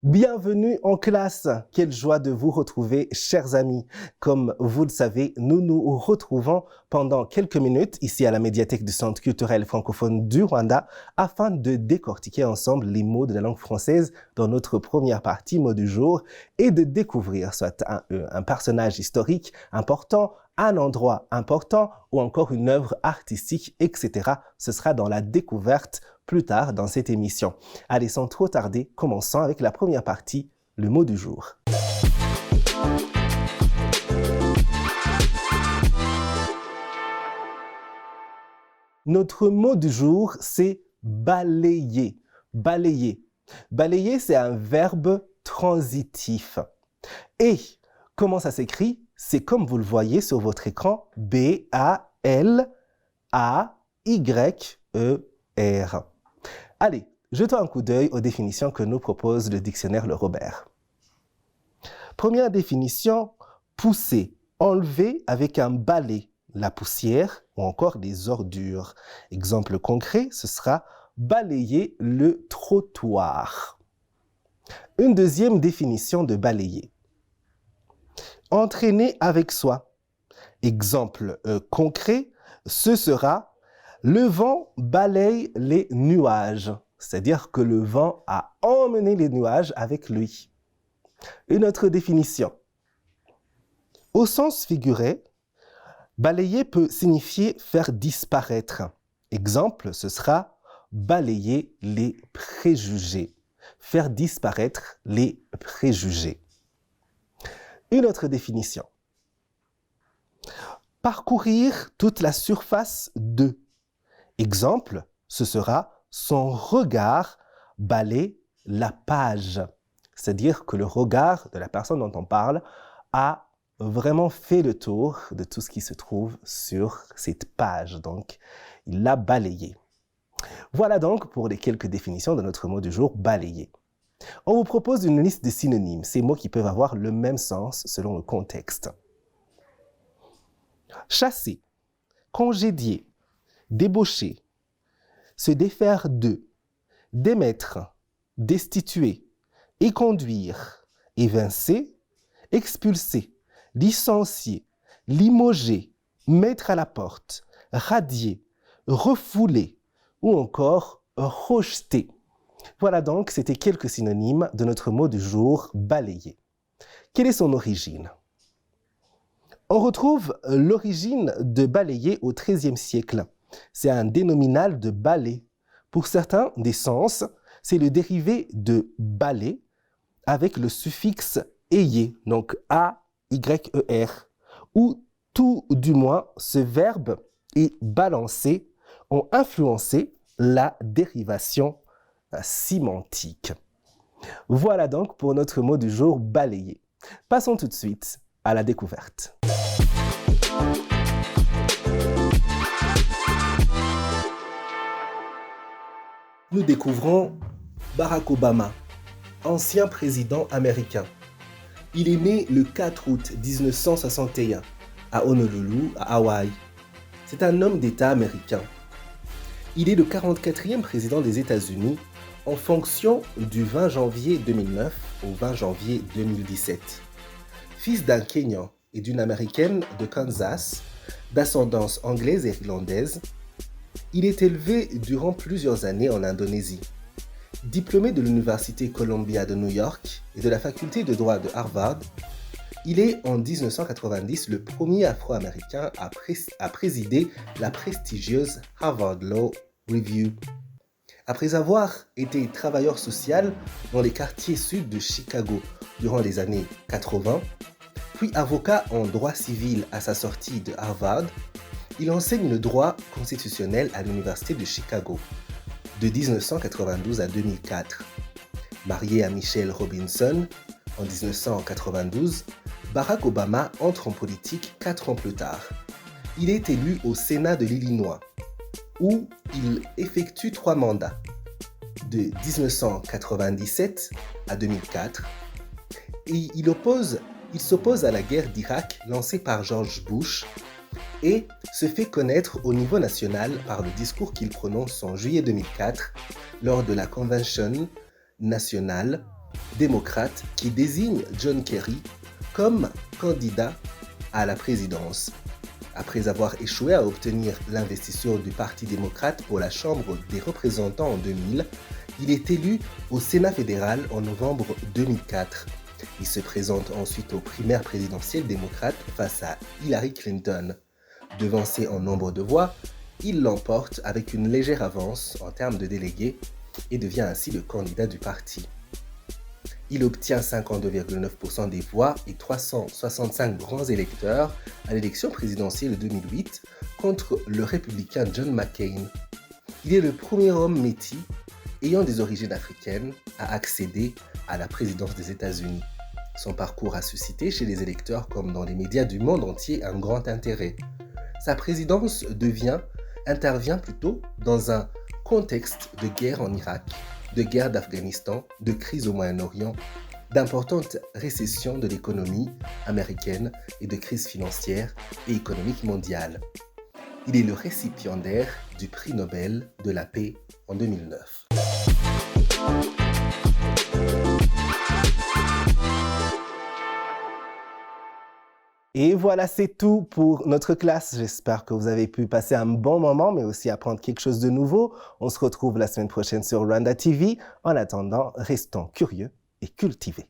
Bienvenue en classe. Quelle joie de vous retrouver, chers amis. Comme vous le savez, nous nous retrouvons pendant quelques minutes ici à la médiathèque du Centre culturel francophone du Rwanda afin de décortiquer ensemble les mots de la langue française dans notre première partie, mot du jour, et de découvrir soit un personnage historique important, un endroit important ou encore une œuvre artistique, etc. Ce sera dans la découverte plus tard dans cette émission. Allez, sans trop tarder, commençons avec la première partie, le mot du jour. Notre mot du jour, c'est balayer. Balayer. Balayer, c'est un verbe transitif. Et comment ça s'écrit? C'est comme vous le voyez sur votre écran, B-A-L-A-Y-E-R. Allez, jetons un coup d'œil aux définitions que nous propose le dictionnaire Le Robert. Première définition, pousser, enlever avec un balai la poussière ou encore des ordures. Exemple concret, ce sera balayer le trottoir. Une deuxième définition de balayer. Entraîner avec soi. Exemple concret, ce sera le vent balaye les nuages, c'est-à-dire que le vent a emmené les nuages avec lui. Une autre définition. Au sens figuré, balayer peut signifier faire disparaître. Exemple, ce sera balayer les préjugés. Faire disparaître les préjugés. Une autre définition. Parcourir toute la surface de. Exemple, ce sera son regard balaye la page. C'est-à-dire que le regard de la personne dont on parle a vraiment fait le tour de tout ce qui se trouve sur cette page. Donc, il l'a balayé. Voilà donc pour les quelques définitions de notre mot du jour, balayer. On vous propose une liste de synonymes, ces mots qui peuvent avoir le même sens selon le contexte. Chasser, congédier, débaucher, se défaire de, démettre, destituer, éconduire, évincer, expulser, licencier, limoger, mettre à la porte, radier, refouler ou encore rejeter. Voilà donc, c'était quelques synonymes de notre mot du jour, balayer. Quelle est son origine? On retrouve l'origine de balayer au XIIIe siècle. C'est un dénominal de balai. Pour certains des sens, c'est le dérivé de balai avec le suffixe ayé, donc A-Y-E-R, où tout du moins ce verbe et balancer ont influencé la dérivation sémantique. Voilà donc pour notre mot du jour, balayer. Passons tout de suite à la découverte. Nous découvrons Barack Obama, ancien président américain. Il est né le 4 août 1961 à Honolulu, à Hawaï. C'est un homme d'État américain. Il est le 44e président des États-Unis en fonction du 20 janvier 2009 au 20 janvier 2017. Fils d'un Kenyan et d'une Américaine de Kansas, d'ascendance anglaise et irlandaise, il est élevé durant plusieurs années en Indonésie. Diplômé de l'Université Columbia de New York et de la faculté de droit de Harvard, il est en 1990 le premier Afro-Américain à présider la prestigieuse Harvard Law Review. Après avoir été travailleur social dans les quartiers sud de Chicago durant les années 80, puis avocat en droit civil à sa sortie de Harvard, il enseigne le droit constitutionnel à l'Université de Chicago, de 1992 à 2004. Marié à Michelle Robinson, en 1992, Barack Obama entre en politique 4 ans plus tard. Il est élu au Sénat de l'Illinois, où il effectue 3 mandats, de 1997 à 2004, et il s'oppose à la guerre d'Irak lancée par George Bush et se fait connaître au niveau national par le discours qu'il prononce en juillet 2004 lors de la Convention nationale démocrate qui désigne John Kerry comme candidat à la présidence. Après avoir échoué à obtenir l'investiture du Parti démocrate pour la Chambre des représentants en 2000, il est élu au Sénat fédéral en novembre 2004. Il se présente ensuite aux primaires présidentielles démocrates face à Hillary Clinton. Devancé en nombre de voix, il l'emporte avec une légère avance en termes de délégués et devient ainsi le candidat du parti. Il obtient 52,9% des voix et 365 grands électeurs à l'élection présidentielle de 2008 contre le républicain John McCain. Il est le premier homme métis ayant des origines africaines à accéder à la présidence des États-Unis. Son parcours a suscité chez les électeurs comme dans les médias du monde entier un grand intérêt. Sa présidence intervient plutôt dans un contexte de guerre en Irak, de guerre d'Afghanistan, de crise au Moyen-Orient, d'importantes récessions de l'économie américaine et de crise financière et économique mondiale. Il est le récipiendaire du prix Nobel de la paix en 2009. Et voilà, c'est tout pour notre classe. J'espère que vous avez pu passer un bon moment, mais aussi apprendre quelque chose de nouveau. On se retrouve la semaine prochaine sur Rwanda TV. En attendant, restons curieux et cultivés.